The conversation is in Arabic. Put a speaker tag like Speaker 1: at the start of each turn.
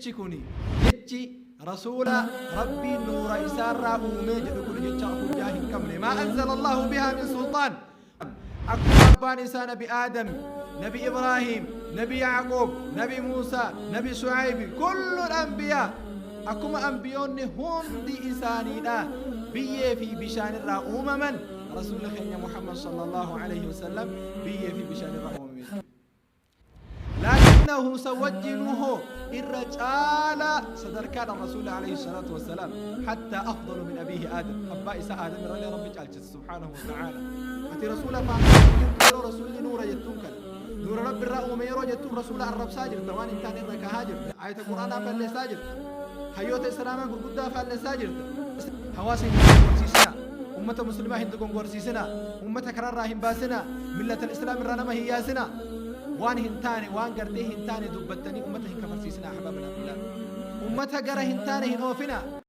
Speaker 1: كوني يجي رسول ربي نور إسارة أمي جدكم جتشا حجاه كمل ما أنزل الله بها من سلطان. أكو ربان إساء نبي آدم، نبي إبراهيم، نبي يعقوب، نبي موسى، نبي شعيب، كل الأنبياء أكو أنبيون هم دي إسانينا بيه في بشان الرأوم من رسول الله محمد صلى الله عليه وسلم بيه في بشان الرأوم لكنه سوجنه الرجال صدركان الرسول عليه الصلاة والسلام حتى أفضل من أبيه آدم أبا إساء آدم رلي ربي جعل سبحانه وتعالى أتي رسول فأخذ رسول نور يتونك نور رب الرأوم يرو يتون رسول الرب ساجر دوان انتان الركا هاجر آية القرآن فالي ساجر حيوة السلامة قرقودة فالي ساجر حواسي ورسيسنا أمة مسلمة هندقون ورسيسنا أمة كرار راهم باسنا ملة الإسلام الرانما هياسنا وان هنتاني وان قرده هنتاني دبتني أمتها كفرسيسنا أحبابنا بالله أمتها قره هنتاني هنوفنا